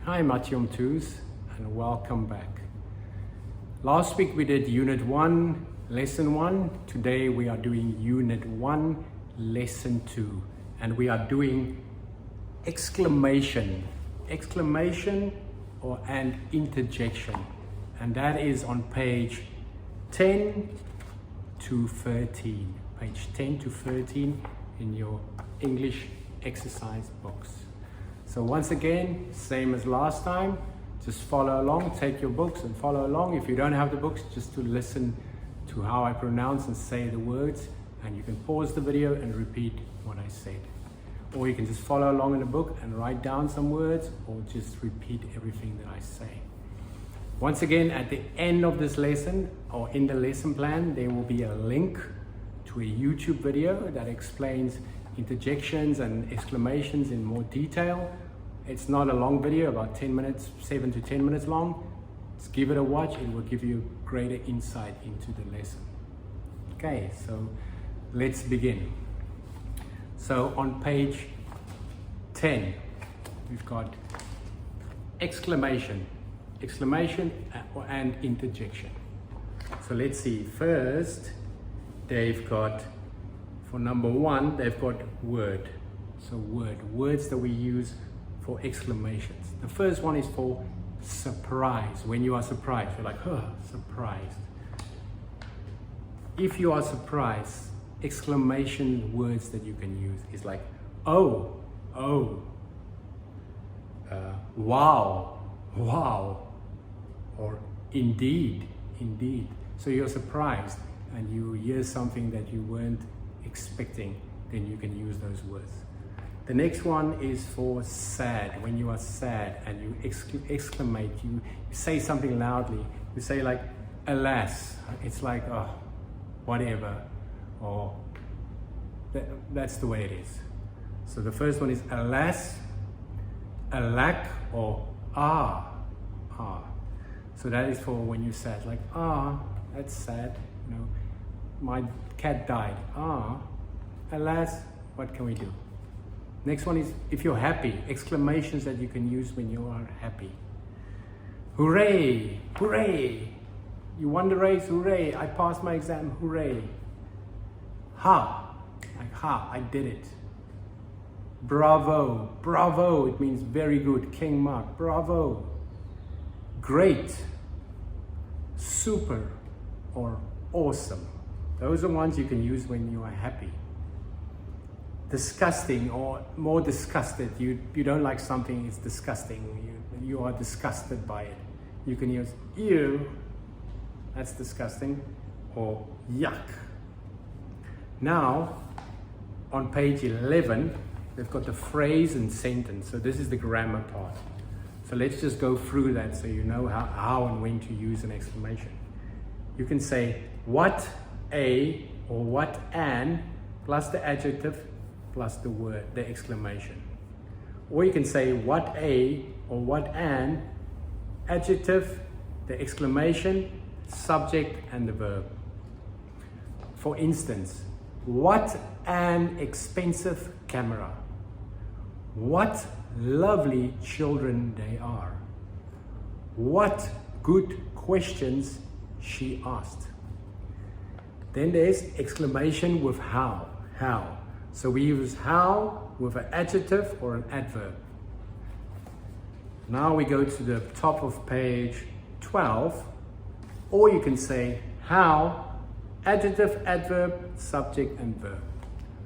Hi Matium 2s and welcome back. Last week we did Unit 1, Lesson 1. Today we are doing Unit 1, Lesson 2. And we are doing exclamation and interjection. And that is on page 10 to 13. Page 10 to 13 in your English exercise books. So once again, same as last time, just follow along, take your books and follow along. If you don't have the books, just to listen to how I pronounce and say the words, and you can pause the video and repeat what I said. Or you can just follow along in the book and write down some words, or just repeat everything that I say. Once again, at the end of this lesson, or in the lesson plan, there will be a link to a YouTube video that explains interjections and exclamations in more detail. It's not a long video, about 10 minutes, 7 to 10 minutes long. Just give it a watch, it will give you greater insight into the lesson. Okay, so let's begin. So on page 10, we've got exclamation and interjection. So let's see, first they've got, for number 1, they've got word. So words that we use for exclamations. The first one is for surprise. When you are surprised, you're like, oh, surprised. If you are surprised, exclamation words that you can use is like, oh, wow, or indeed. So you're surprised and you hear something that you weren't expecting, then you can use those words. The next one is for sad. When you are sad and you exclamate, you say something loudly. You say like, alas. It's like, oh, whatever, or that's the way it is. So the first one is alas, alack, or ah. So that is for when you're sad, like, that's sad, you know, my cat died, alas, what can we do? Next one is if you're happy, exclamations that you can use when you are happy. Hooray, hooray, you won the race, hooray, I passed my exam, hooray. Ha, like ha, I did it. Bravo, it means very good, King Mark, bravo. Great, super, or awesome. Those are ones you can use when you are happy. Disgusting, or more disgusted. You don't like something, it's disgusting. You are disgusted by it. You can use ew, that's disgusting, or yuck. Now, on page 11, they've got the phrase and sentence. So this is the grammar part. So let's just go through that so you know how and when to use an exclamation. You can say what a or what an plus the adjective plus the word, the exclamation. Or you can say what a or what an, adjective, the exclamation, subject, and the verb. For instance, what an expensive camera. What lovely children they are. What good questions she asked. Then there's exclamation with how. So we use how with an adjective or an adverb. Now we go to the top of page 12, or you can say how, adjective, adverb, subject, and verb.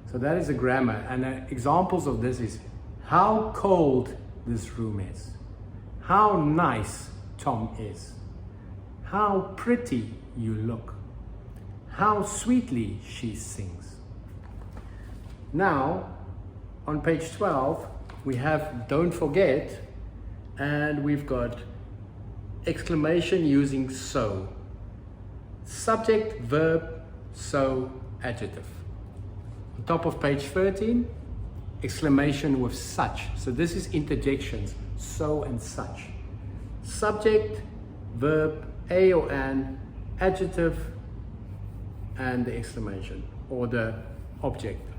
So that is a grammar, and examples of this is how cold this room is, how nice Tom is, how pretty you look, how sweetly she sings. Now, on page 12, we have don't forget, and we've got exclamation using so. Subject, verb, so, adjective. On top of page 13, exclamation with such. So this is interjections, so and such. Subject, verb, a or an, adjective, and the exclamation, or the object.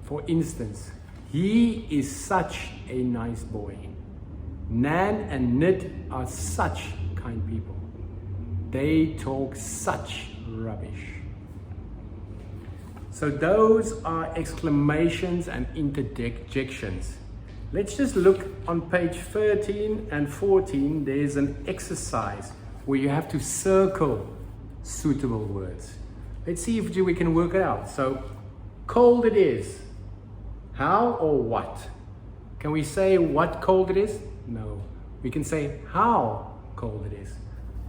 For instance, he is such a nice boy. Nan and Nid are such kind people. They talk such rubbish. So those are exclamations and interjections. Let's just look on page 13 and 14. There's an exercise where you have to circle suitable words. Let's see if we can work it out. So, cold it is. How or what? Can we say what cold it is? No. We can say how cold it is.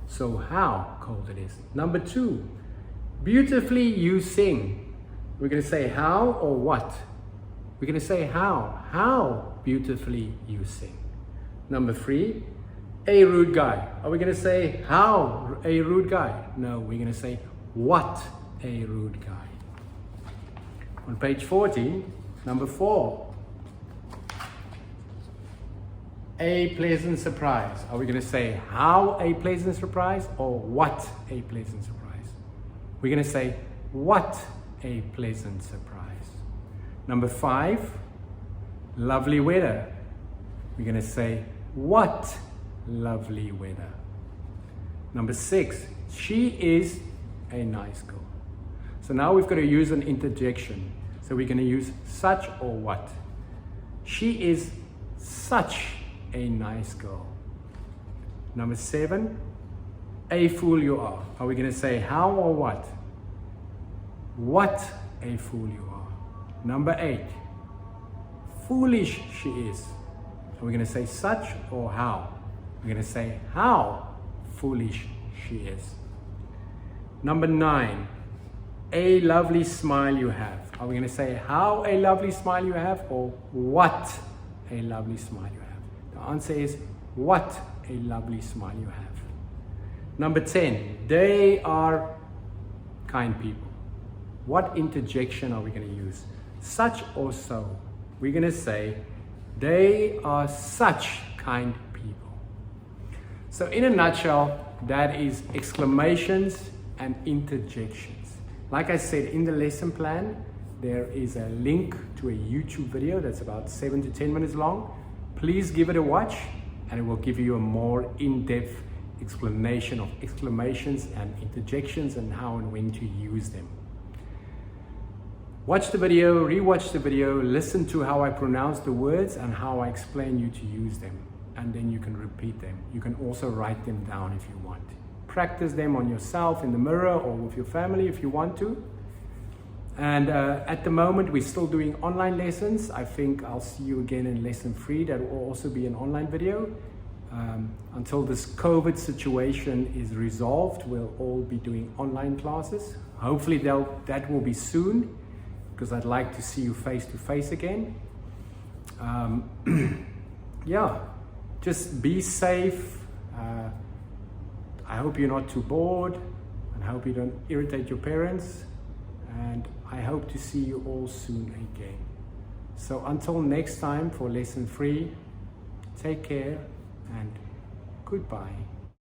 So, how cold it is. Number 2, beautifully you sing. We're going to say how or what? We're going to say how beautifully you sing. Number 3, a rude guy. Are we going to say how a rude guy? No, we're going to say what a rude guy. On page 14, number 4, a pleasant surprise. Are we going to say how a pleasant surprise or what a pleasant surprise? We're going to say what a pleasant surprise. Number 5, lovely weather. We're going to say what lovely weather. Number 6, she is a nice girl. So now we've got to use an interjection. So we're going to use such or what. She is such a nice girl. Number 7, a fool you are. Are we going to say how or what? What a fool you are. Number 8, foolish she is. Are we going to say such or how? We're going to say how foolish she is. Number 9, a lovely smile you have. Are we going to say how a lovely smile you have or what a lovely smile you have? The answer is what a lovely smile you have. Number 10, they are kind people. What interjection are we going to use? Such or so? We're going to say they are such kind people. So in a nutshell, that is exclamations and interjections. Like I said, in the lesson plan, there is a link to a YouTube video that's about 7 to 10 minutes long. Please give it a watch and it will give you a more in-depth explanation of exclamations and interjections and how and when to use them. Watch the video, rewatch the video, listen to how I pronounce the words and how I explain you to use them. And then you can repeat them. You can also write them down if you want. Practice them on yourself in the mirror or with your family if you want to. And at the moment, we're still doing online lessons. I think I'll see you again in lesson 3. That will also be an online video. Until this COVID situation is resolved, we'll all be doing online classes. Hopefully that will be soon, because I'd like to see you face to face again. Yeah, just be safe. I hope you're not too bored, and I hope you don't irritate your parents, and I hope to see you all soon again. So until next time for lesson 3, take care and goodbye.